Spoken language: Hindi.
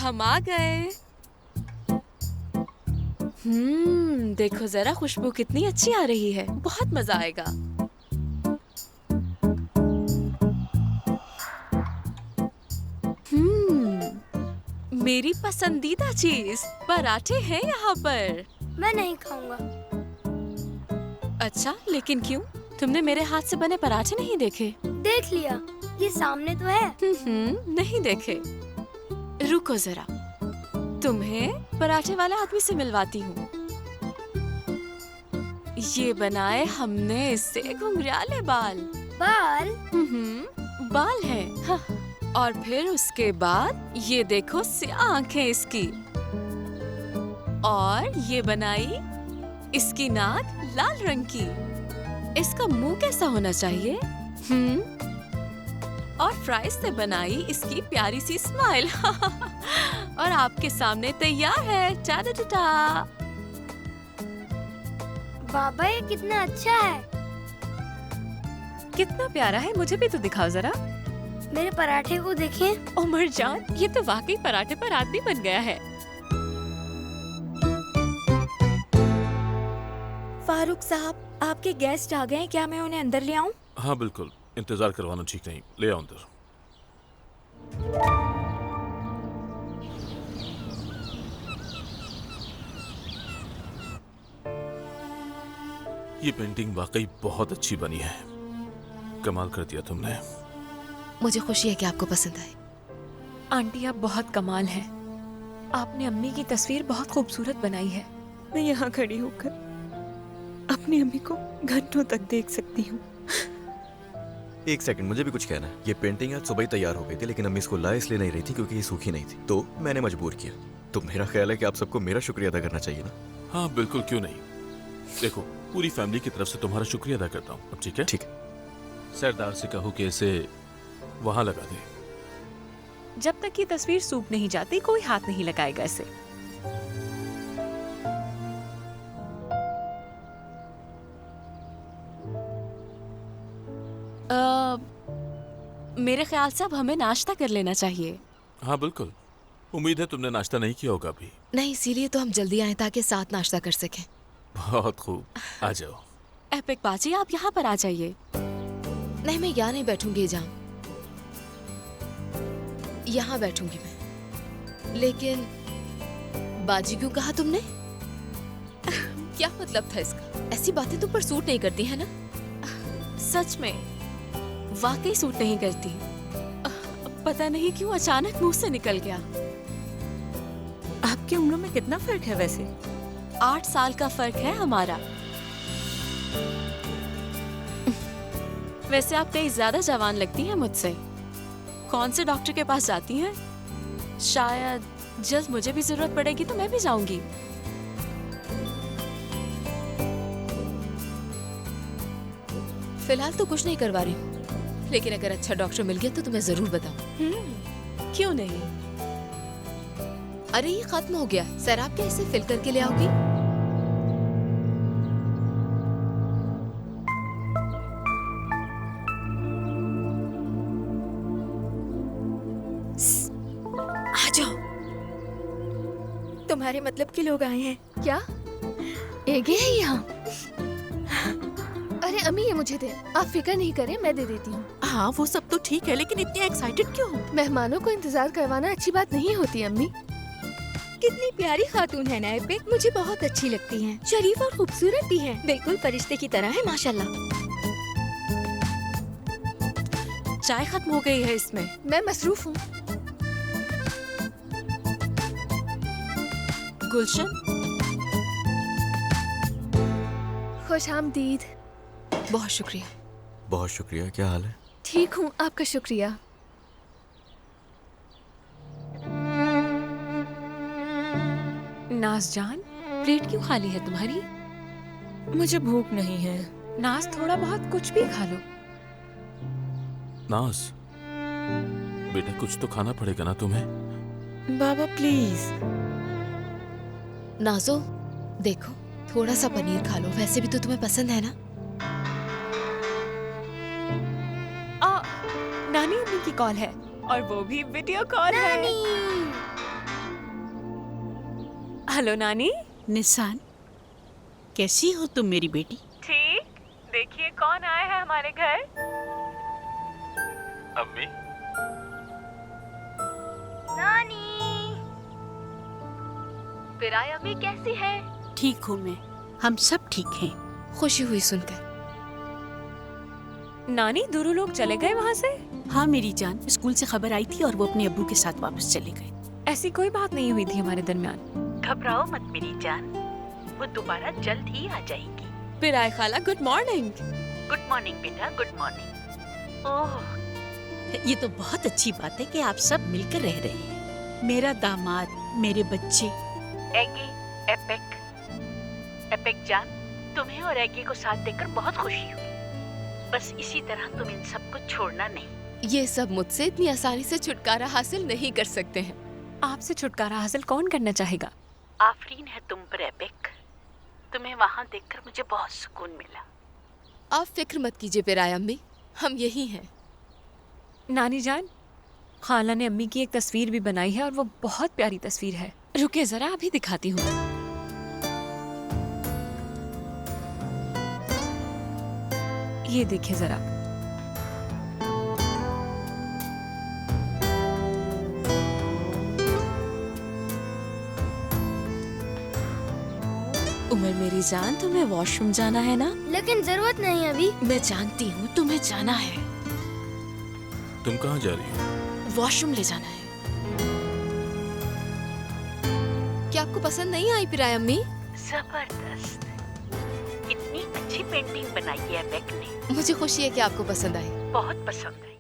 हम आ गए। देखो जरा खुशबू कितनी अच्छी आ रही है, बहुत मजा आएगा। मेरी पसंदीदा चीज पराठे हैं यहाँ पर। मैं नहीं खाऊंगा। अच्छा, लेकिन क्यों? तुमने मेरे हाथ से बने पराठे नहीं देखे? देख लिया, ये सामने तो है। नहीं देखे। रुको जरा, तुम्हें पराठे वाले आदमी से मिलवाती हूँ। ये बनाए हमने इससे घुंघराले बाल। बाल? बाल है। हाँ। और फिर उसके बाद ये देखो स्याह आंखें इसकी। और ये बनाई इसकी नाक लाल रंग की। इसका मुंह कैसा होना चाहिए? और फ्राइज से बनाई इसकी प्यारी सी स्माइल। और आपके सामने तैयार है। टा-टा-टा-टा। बाबा, ये कितना अच्छा है। कितना प्यारा है, मुझे भी तो दिखाओ जरा। मेरे पराठे को देखें। उमर जान, ये तो वाकई पराठे पर आदमी बन गया है। फारूक साहब, आपके गेस्ट आ गए हैं, क्या मैं उन्हें अंदर ले आऊं? हाँ बिल्कुल, इंतजार करवाना ठीक नहीं, ले आओ अंदर। ये पेंटिंग वाकई बहुत अच्छी बनी है, कमाल कर दिया तुमने। मुझे खुशी है कि आपको पसंद आई। आंटी, आप बहुत कमाल हैं। आपने अम्मी की तस्वीर बहुत खूबसूरत बनाई है। मैं यहाँ खड़ी होकर अपनी अम्मी को घंटों तक देख सकती हूँ। एक सेकंड, मुझे भी कुछ कहना है। ये पेंटिंग आज सुबह ही तैयार हो गई थी, लेकिन अम्मी इसको ला इसलिए नहीं रही थी क्योंकि ये सूखी नहीं थी, तो मैंने मजबूर किया। तो मेरा ख्याल है कि आप सबको मेरा शुक्रिया अदा करना चाहिए ना। हाँ बिल्कुल, क्यों नहीं। देखो, पूरी फैमिली की तरफ से तुम्हारा शुक्रिया अदा करता हूँ। अब ठीक है? ठीक है। सरदार से कहो कि इसे वहां लगा दे। जब तक ये तस्वीर सूख नहीं जाती, कोई हाथ नहीं लगाएगा इसे। मेरे ख्याल से अब हमें नाश्ता कर लेना चाहिए। हाँ बिल्कुल, उम्मीद है तुमने नाश्ता नहीं किया होगा अभी। नहीं, इसीलिए तो हम जल्दी आए ताकि साथ नाश्ता कर सकें। बहुत खूब, आ जाओ। एपिक बाजी, आप यहाँ पर आ जाइए। नहीं, मैं यहाँ नहीं बैठूंगी जान, यहाँ बैठूंगी मैं। लेकिन बाजी क्यों कहा तुमने? क्या मतलब था इसका? ऐसी बातें तुम पर सूट नहीं करती है ना? सच में वाकई सूट नहीं करती। पता नहीं क्यों अचानक मुंह से निकल गया। आपकी उम्र में कितना फर्क है वैसे? 8 साल का फर्क है हमारा। वैसे आप कहीं ज्यादा जवान लगती हैं मुझसे। कौन से डॉक्टर के पास जाती हैं? शायद जल्द मुझे भी जरूरत पड़ेगी तो मैं भी जाऊंगी। फिलहाल तो कुछ नहीं करवा रही हूँ, लेकिन अगर अच्छा डॉक्टर मिल गया तो तुम्हें जरूर बताऊं। क्यों नहीं? अरे ये खत्म हो गया। सर, आप क्या इसे फिल करके ले आओगी? आ जाओ, तुम्हारे मतलब के लोग आए हैं। क्या एगे है यहाँ? अरे अम्मी, ये मुझे दे। आप फिक्र नहीं करें, मैं दे देती हूँ। हाँ, वो सब तो ठीक है, लेकिन इतनी एक्साइटेड क्यों हो? मेहमानों को इंतजार करवाना अच्छी बात नहीं होती अम्मी। कितनी प्यारी खातून है ना एपिक, मुझे बहुत अच्छी लगती हैं। शरीफ और खूबसूरत भी हैं, बिल्कुल फरिश्ते की तरह है माशाल्लाह। चाय खत्म हो गई है इसमें। मैं मसरूफ हूँ। गुलशन, खुश आमदीद। बहुत शुक्रिया। बहुत शुक्रिया। क्या हाल है? ठीक हूँ, आपका शुक्रिया। नाज जान, प्लेट क्यों खाली है तुम्हारी? मुझे भूख नहीं है। नाज, थोड़ा बहुत कुछ भी खा लो। नाज, बेटा कुछ तो खाना पड़ेगा ना तुम्हें। बाबा प्लीज। नाजो, देखो थोड़ा सा पनीर खा लो, वैसे भी तो तुम्हें पसंद है ना। नानी अम्मी की कॉल है, और वो भी वीडियो कॉल है। हेलो नानी। निशान, कैसी हो तुम मेरी बेटी? ठीक। देखिए कौन आया है हमारे घर। अम्मी, नानी। पिराया अम्मी कैसी है? ठीक हूँ मैं, हम सब ठीक हैं। खुशी हुई सुनकर। नानी दुरू लोग चले गए वहाँ से? हाँ मेरी जान, स्कूल से खबर आई थी और वो अपने अब्बू के साथ वापस चले गए। ऐसी कोई बात नहीं हुई थी हमारे दरमियान। घबराओ मत मेरी जान, वो दोबारा जल्द ही आ जाएगी। पिराय खाला गुड मॉर्निंग। गुड मॉर्निंग बेटा, गुड मॉर्निंग। ओह, ये तो बहुत अच्छी बात है कि आप सब मिलकर रह रहे हैं। मेरा दामाद, मेरे बच्चे एगी, एपेक जान, तुम्हें और एगी को साथ देखकर बहुत खुशी हुई। बस इसी तरह तुम इन सबको छोड़ना नहीं। ये सब मुझसे इतनी आसानी से छुटकारा हासिल नहीं कर सकते हैं। आपसे छुटकारा हासिल कौन करना चाहेगा? आफरीन है तुम पर एपेक, तुम्हें वहाँ देखकर मुझे बहुत सुकून मिला। आप फिक्र मत कीजिए पिराया अम्मी, हम यही हैं। नानी जान, खाला ने अम्मी की एक तस्वीर भी बनाई है और वो बहुत प्यारी तस्वीर है। रुकिए जरा, अभी दिखाती हूँ। ये देखिए जरा। उमर मेरी जान, तुम्हें वॉशरूम जाना है ना? लेकिन जरूरत नहीं अभी। मैं जानती हूँ तुम्हें जाना है। तुम कहाँ जा रही हो? वॉशरूम ले जाना है। क्या आपको पसंद नहीं आई पिराया अम्मी? जबरदस्त, इतनी अच्छी पेंटिंग बनाई है एपेक ने। मुझे खुशी है कि आपको पसंद आई। बहुत पसंद आई।